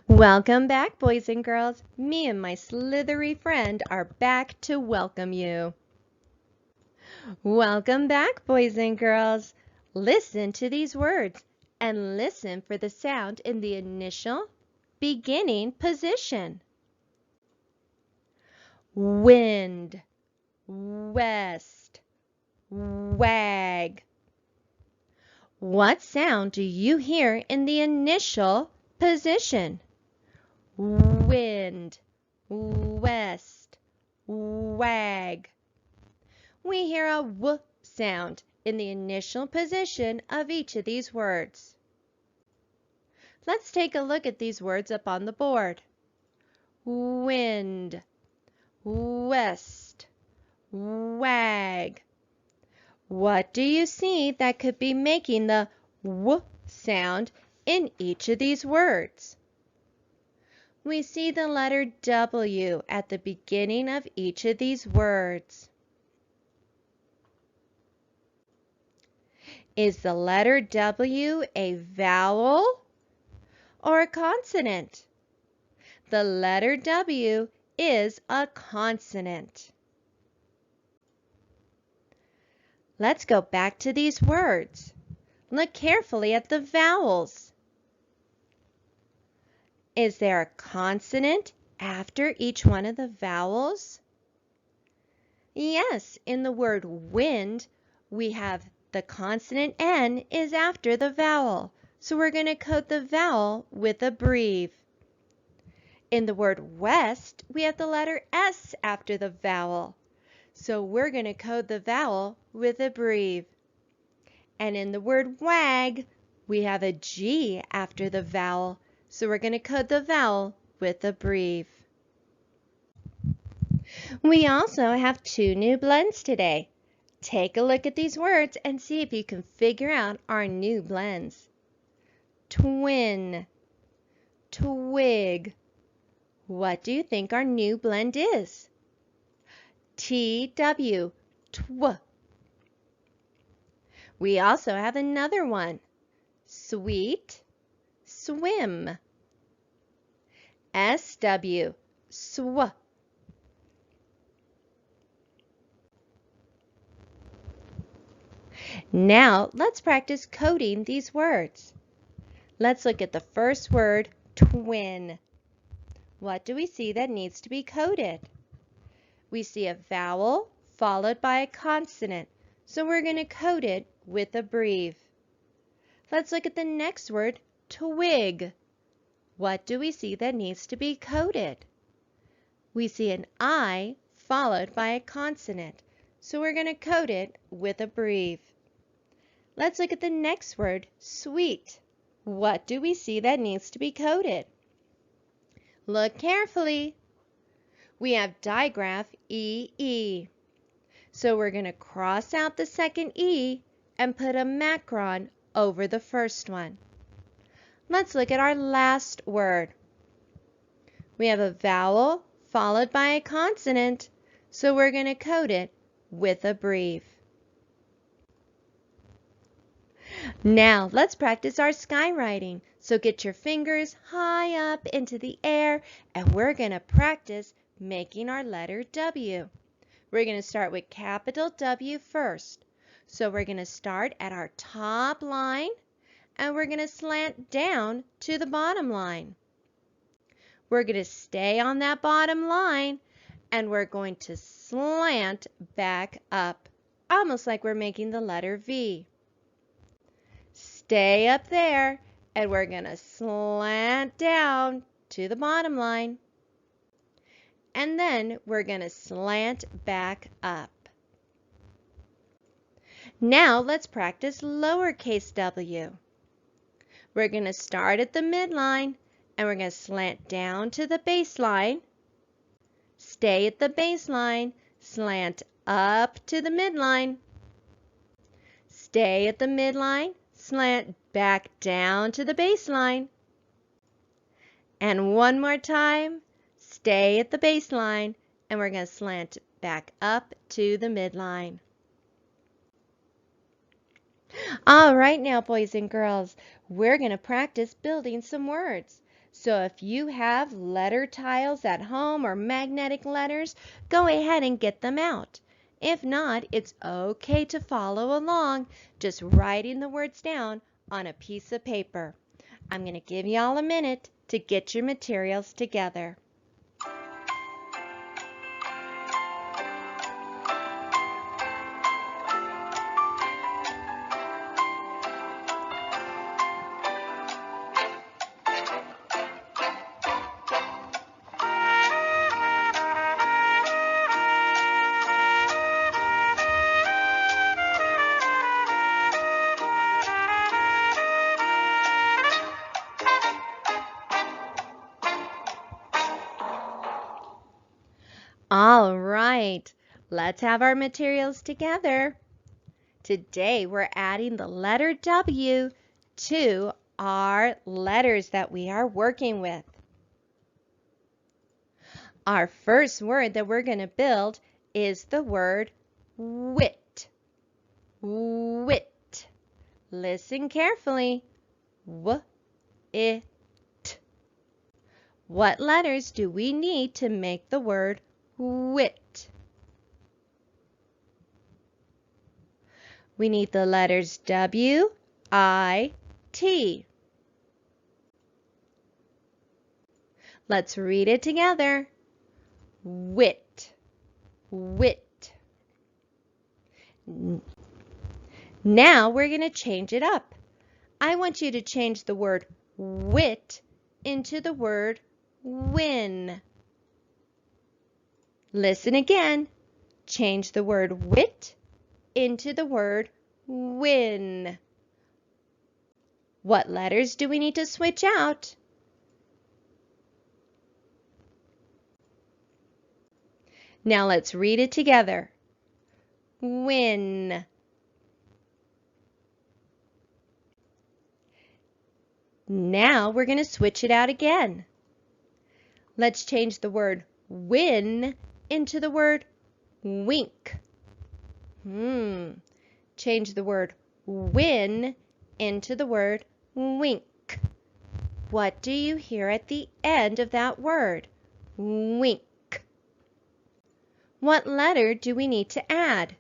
Welcome back, boys and girls. Me and my slithery friend are back to welcome you. Welcome back, boys and girls. Listen to these words and listen for the sound in the initial beginning position. Wind, west, wag. What sound do you hear in the initial position? Wind, west, wag. We hear a w sound in the initial position of each of these words. Let's take a look at these words up on the board. Wind, west, wag. What do you see that could be making the w sound in each of these words? We see the letter W at the beginning of each of these words. Is the letter W a vowel or a consonant? The letter W is a consonant. Let's go back to these words. Look carefully at the vowels. Is there a consonant after each one of the vowels? Yes, in the word wind, we have the consonant N is after the vowel, so we're going to code the vowel with a breve. In the word west, we have the letter S after the vowel, so we're going to code the vowel with a breve. And in the word wag, we have a G after the vowel, so we're going to code the vowel with a breve. We also have two new blends today. Take a look at these words and see if you can figure out our new blends. Twin, twig. What do you think our new blend is? TW, tw. We also have another one. Sweet, swim. SW, sw. Now let's practice coding these words. Let's look at the first word, twin. What do we see that needs to be coded? We see a vowel followed by a consonant, so we're going to code it with a breve. Let's look at the next word, twig. What do we see that needs to be coded? We see an I followed by a consonant, so we're going to code it with a breve. Let's look at the next word, sweet. What do we see that needs to be coded? Look carefully. We have digraph EE. So we're going to cross out the second E and put a macron over the first one. Let's look at our last word. We have a vowel followed by a consonant, so we're going to code it with a breve. Now let's practice our skywriting. So get your fingers high up into the air and we're going to practice making our letter W. We're going to start with capital W first. So we're going to start at our top line and we're going to slant down to the bottom line. We're going to stay on that bottom line and we're going to slant back up, almost like we're making the letter V. Stay up there and we're going to slant down to the bottom line. And then we're going to slant back up. Now let's practice lowercase w. We're going to start at the midline and we're going to slant down to the baseline. Stay at the baseline, slant up to the midline. Stay at the midline, slant back down to the baseline. And one more time, stay at the baseline and we're going to slant back up to the midline. All right now, boys and girls, we're going to practice building some words. So if you have letter tiles at home or magnetic letters, go ahead and get them out. If not, it's okay to follow along, just writing the words down on a piece of paper. I'm going to give y'all a minute to get your materials together. All right, let's have our materials together. Today we're adding the letter W to our letters that we are working with. Our first word that we're going to build is the word wit. Wit. Listen carefully. W-it. What letters do we need to make the word wit? We need the letters W-I-T. Let's read it together. Wit. Wit. Now we're going to change it up. I want you to change the word wit into the word win. Listen again. Change the word wit into the word win. What letters do we need to switch out? Now let's read it together. Win. Now we're going to switch it out again. Let's change the word win into the word wink. Change the word win into the word wink. What do you hear at the end of that word? Wink. What letter do we need to add?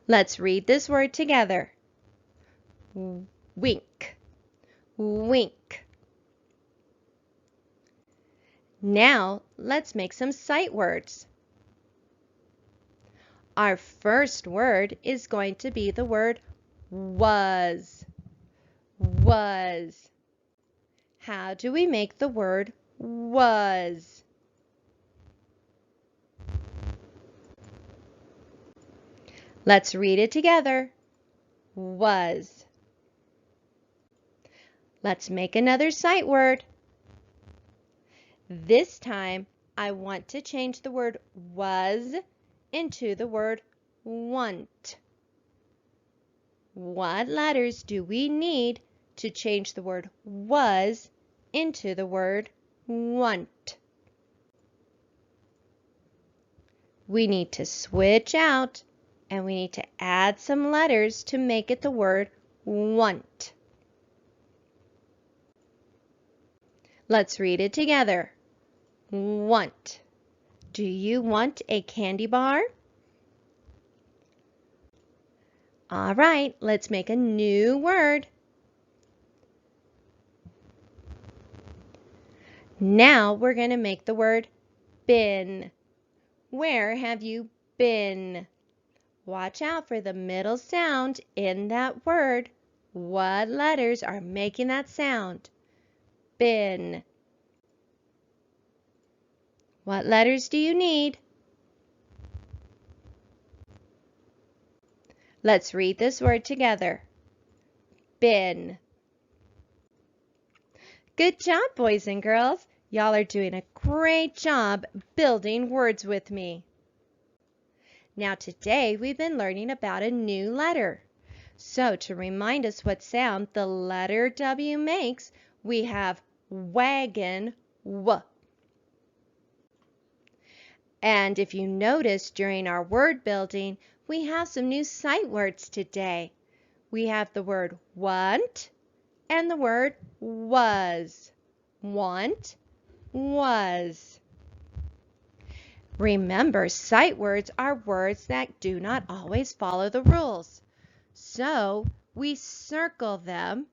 Let's read this word together. Wink. Wink. Now, let's make some sight words. Our first word is going to be the word was. Was. How do we make the word was? Let's read it together. Was. Let's make another sight word. This time, I want to change the word was into the word want. What letters do we need to change the word was into the word want? We need to switch out and we need to add some letters to make it the word want. Let's read it together. Want. Do you want a candy bar? All right, let's make a new word. Now we're going to make the word been. Where have you been? Watch out for the middle sound in that word. What letters are making that sound? Been. What letters do you need? Let's read this word together. Been. Good job, boys and girls. Y'all are doing a great job building words with me. Now today we've been learning about a new letter. So to remind us what sound the letter W makes, we have wagon, W. And if you notice during our word building, we have some new sight words today. we have the word want and the word was. Want, was. Remember, sight words are words that do not always follow the rules. So we circle them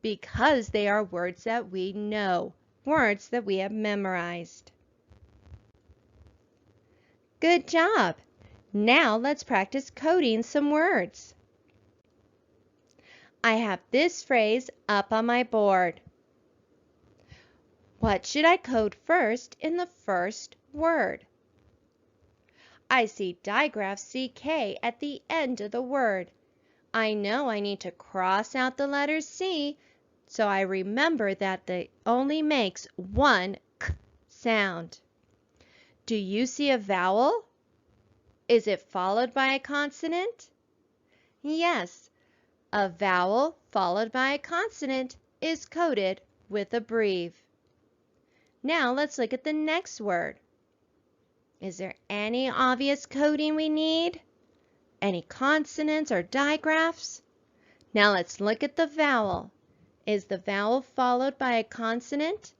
because they are words that we know, words that we have memorized. Good job! Now let's practice coding some words. I have this phrase up on my board. What should I code first in the first word? I see digraph CK at the end of the word. I know I need to cross out the letter C, so I remember that it only makes one K sound. Do you see a vowel? Is it followed by a consonant? Yes, a vowel followed by a consonant is coded with a breve. Now let's look at the next word. Is there any obvious coding we need? Any consonants or digraphs? Now let's look at the vowel. Is the vowel followed by a consonant?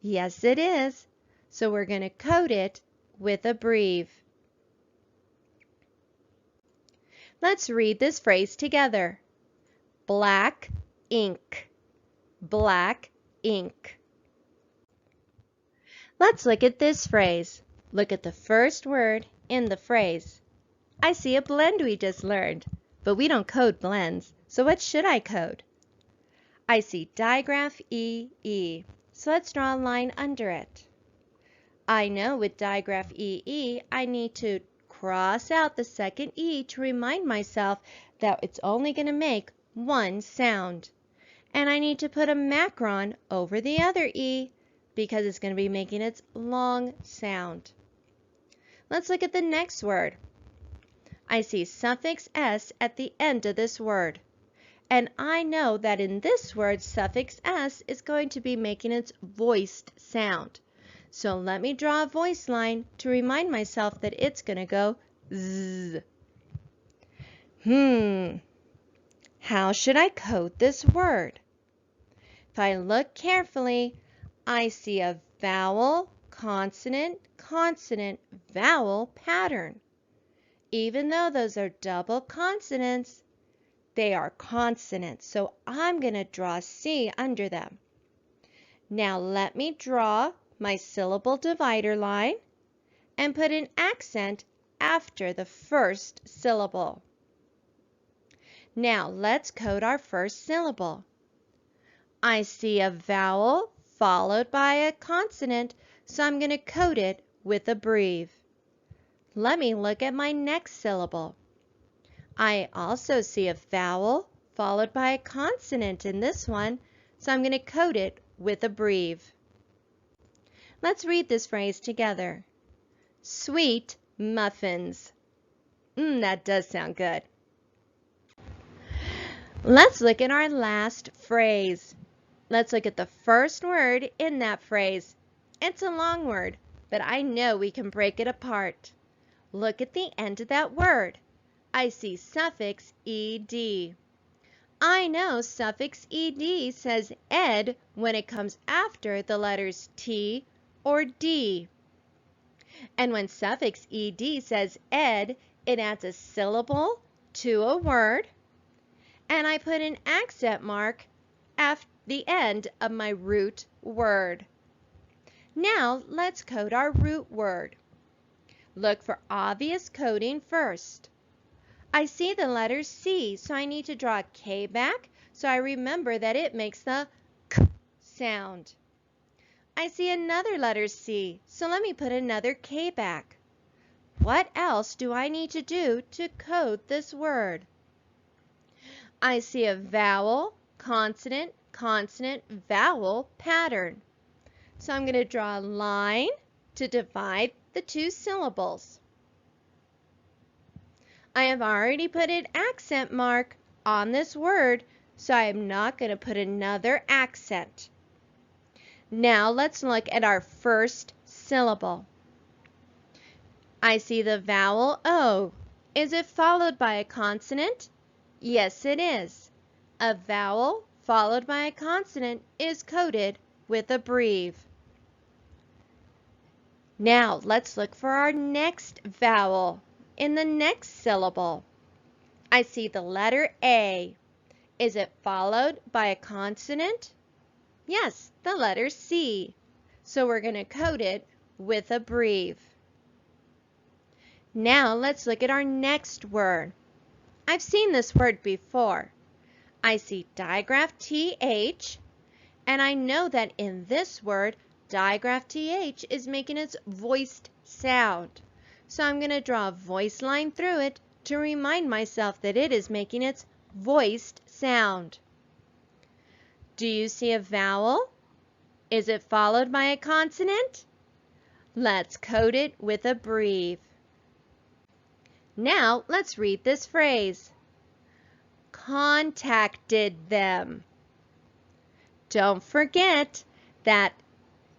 Yes, it is. So we're going to code it with a breve. Let's read this phrase together. Black ink. Black ink. Let's look at this phrase. Look at the first word in the phrase. I see a blend we just learned, but we don't code blends, so what should I code? I see digraph EE, so let's draw a line under it. I know with digraph EE, I need to cross out the second E to remind myself that it's only going to make one sound. And I need to put a macron over the other E because it's going to be making its long sound. Let's look at the next word. I see suffix S at the end of this word. And I know that in this word, suffix S is going to be making its voiced sound. So let me draw a voice line to remind myself that it's going to go Z. How should I code this word? If I look carefully, I see a vowel, consonant, consonant, vowel pattern. Even though those are double consonants, they are consonants, so I'm going to draw C under them. Now let me draw my syllable divider line and put an accent after the first syllable. Now let's code our first syllable. I see a vowel followed by a consonant, so I'm going to code it with a breve. Let me look at my next syllable. I also see a vowel followed by a consonant in this one, so I'm going to code it with a breve. Let's read this phrase together. Sweet muffins. That does sound good. Let's look at our last phrase. Let's look at the first word in that phrase. It's a long word, but I know we can break it apart. Look at the end of that word. I see suffix ed. I know suffix ed says ed when it comes after the letters T or D. And when suffix ed says ed, it adds a syllable to a word, and I put an accent mark at the end of my root word. Now let's code our root word. Look for obvious coding first. I see the letter C, so I need to draw a K back so I remember that it makes the K sound. I see another letter C, so let me put another K back. What else do I need to do to code this word? I see a vowel, consonant, consonant, vowel pattern. So I'm going to draw a line to divide the two syllables. I have already put an accent mark on this word, so I am not going to put another accent. Now let's look at our first syllable. I see the vowel O. Is it followed by a consonant? Yes, it is. A vowel followed by a consonant is coded with a breve. Now let's look for our next vowel in the next syllable. I see the letter A. Is it followed by a consonant? Yes, the letter C. So we're going to code it with a breve. Now let's look at our next word. I've seen this word before. I see digraph TH, and I know that in this word, digraph TH is making its voiced sound. So I'm going to draw a voice line through it to remind myself that it is making its voiced sound. Do you see a vowel? Is it followed by a consonant? Let's code it with a breve. Now let's read this phrase. Contacted them. Don't forget that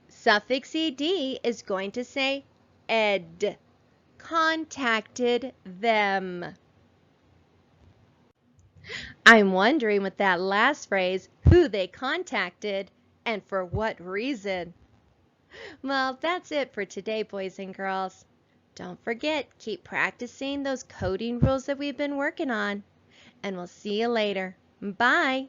suffix ed is going to say ed. Contacted them. I'm wondering with that last phrase who they contacted and for what reason. Well, that's it for today, boys and girls. Don't forget, keep practicing those coding rules that we've been working on. And we'll see you later. Bye.